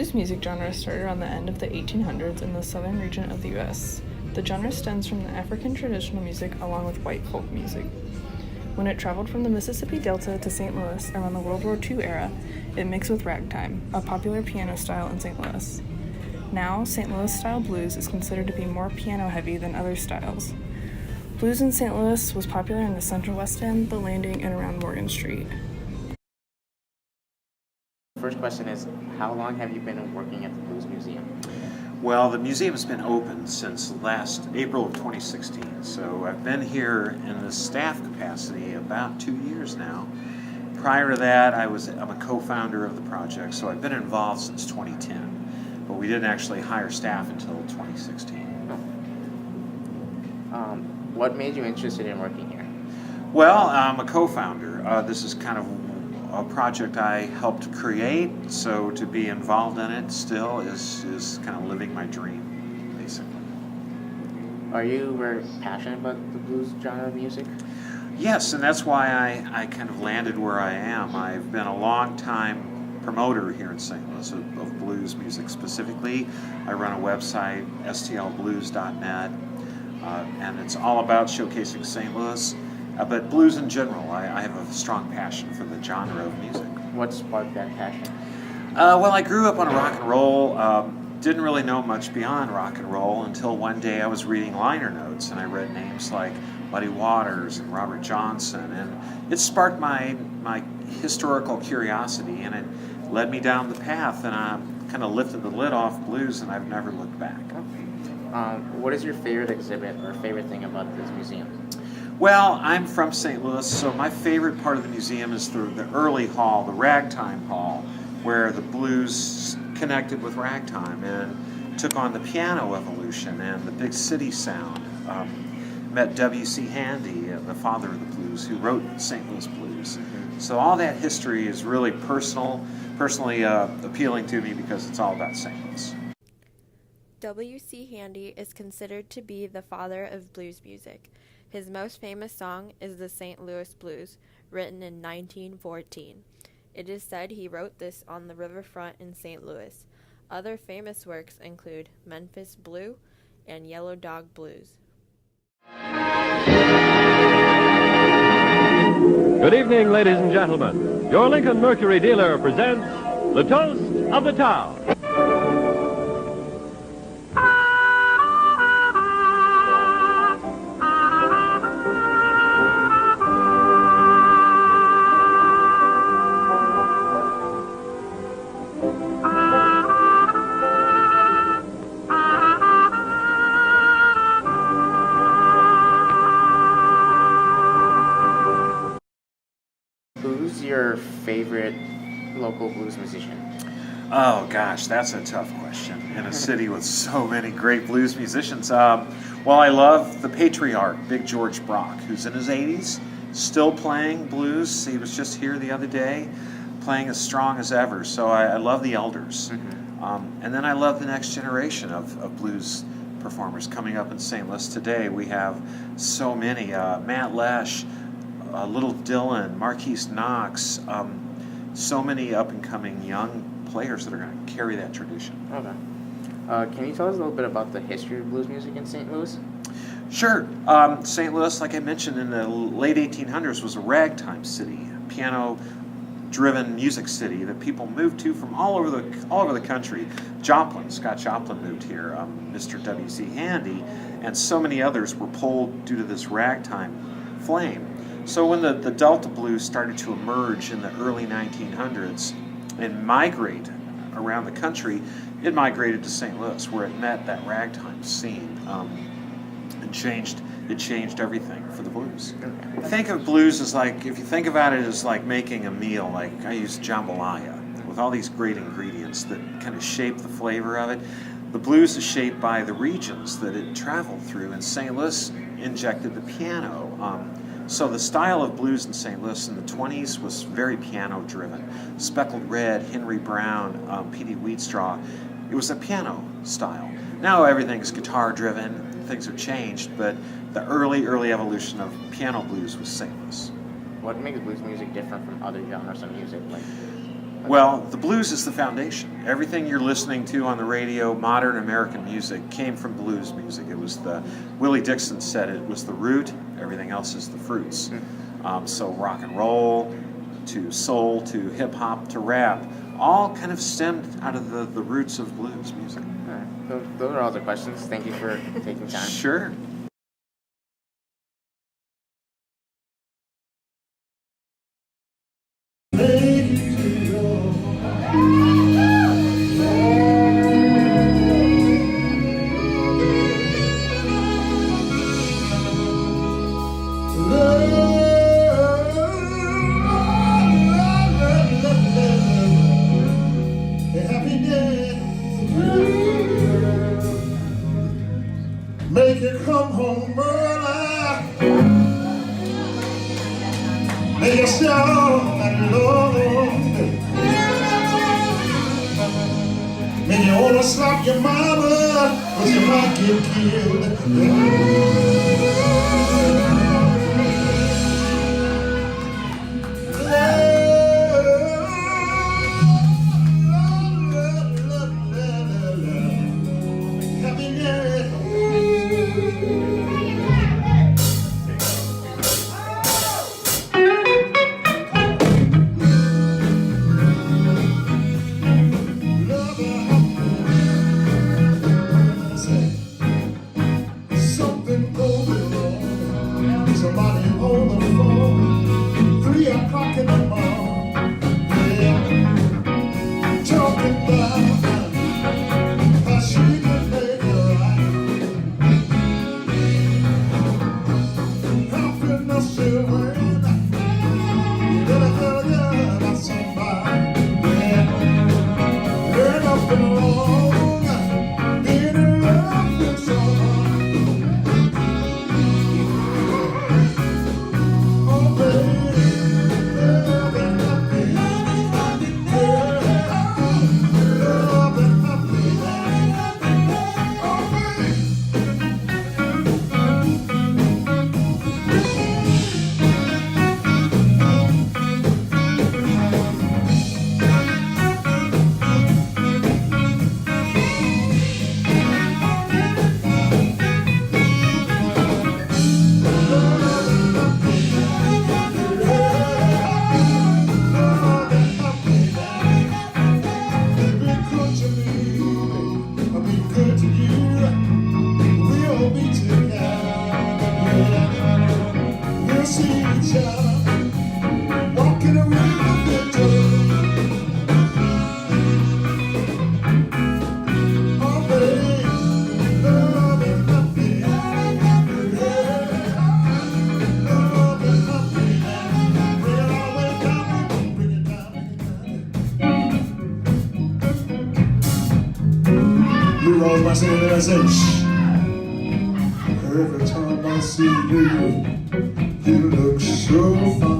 blues music genre started around the end of the 1800s in the southern region of the U.S. The genre stems from the African traditional music along with white folk music. When it traveled from the Mississippi Delta to St. Louis around the World War II era, it mixed with ragtime, a popular piano style in St. Louis. Now, St. Louis-style blues is considered to be more piano-heavy than other styles. Blues in St. Louis was popular in the Central West End, the Landing, and around Morgan Street. First question is, how long have you been working at the Blues Museum? Well, the museum has been open since last April of 2016, so I've been here in the staff capacity about 2 years now. Prior to that, I'm a co-founder of the project, so I've been involved since 2010, but we didn't actually hire staff until 2016. What made you interested in working here? Well, I'm a co-founder. This is kind of a project I helped create, so to be involved in it still is kind of living my dream, basically. Are you very passionate about the blues genre of music? Yes, and that's why I kind of landed where I am. I've been a long time promoter here in St. Louis of blues music specifically. I run a website, stlblues.net, and it's all about showcasing St. Louis. But blues in general, I have a strong passion for the genre of music. What sparked that passion? Well, I grew up on rock and roll, didn't really know much beyond rock and roll until one day I was reading liner notes and I read names like Muddy Waters and Robert Johnson, and it sparked my historical curiosity, and it led me down the path, and I kind of lifted the lid off blues, and I've never looked back. What is your favorite exhibit or favorite thing about this museum? Well, I'm from St. Louis, so my favorite part of the museum is the early hall, the ragtime hall, where the blues connected with ragtime and took on the piano evolution and the big city sound. Met W.C. Handy, the father of the blues, who wrote St. Louis Blues. So all that history is really personally appealing to me because it's all about St. Louis. W.C. Handy is considered to be the father of blues music. His most famous song is the St. Louis Blues, written in 1914. It is said he wrote this on the riverfront in St. Louis. Other famous works include Memphis Blue and Yellow Dog Blues. Good evening, ladies and gentlemen. Your Lincoln Mercury dealer presents the Toast of the Town. Who's your favorite local blues musician? Oh gosh, that's a tough question in a city with so many great blues musicians. Well, I love the patriarch, Big George Brock, who's in his 80s, still playing blues. He was just here the other day, playing as strong as ever. So I love the elders. And then I love the next generation of blues performers coming up in St. Louis today. We have so many, Matt Lesh, Little Dylan, Marquise Knox, so many up-and-coming young players that are going to carry that tradition. Okay. Can you tell us a little bit about the history of blues music in St. Louis? Sure. St. Louis, like I mentioned, in the late 1800s was a ragtime city, a piano-driven music city that people moved to from all over the country. Scott Joplin moved here, Mr. W.C. Handy, and so many others were pulled due to this ragtime flame. So when the Delta blues started to emerge in the early 1900s and migrate around the country, it migrated to St. Louis, where it met that ragtime scene and it changed everything for the blues. Think of blues as like, if you think about it as like making a meal, like I use jambalaya with all these great ingredients that kind of shape the flavor of it. The blues is shaped by the regions that it traveled through, and St. Louis injected the piano. So the style of blues in St. Louis in the 20s was very piano-driven. Speckled Red, Henry Brown, P.D. Wheatstraw, it was a piano style. Now everything's guitar-driven, things have changed, but the early evolution of piano blues was St. Louis. What makes blues music different from other genres of music? Well, the blues is the foundation. Everything you're listening to on the radio, modern American music, came from blues music. It was Willie Dixon said it was the root, everything else is the fruits. So rock and roll, to soul, to hip hop, to rap, all kind of stemmed out of the roots of blues music. All right. Those are all the questions. Thank you for taking time. Sure. Make it come home early. Make it strong and long. Make you wanna slap your mama, cause you might get killed. Something going wrong. Somebody on the phone, 3 o'clock in the morning. Yeah, talking about how she could make it right. Helping us to win. You better tell her about somebody. Yeah, there's nothing wrong being in love with someone. You always my saying that I say, shh. Every time I see you, you look so fine.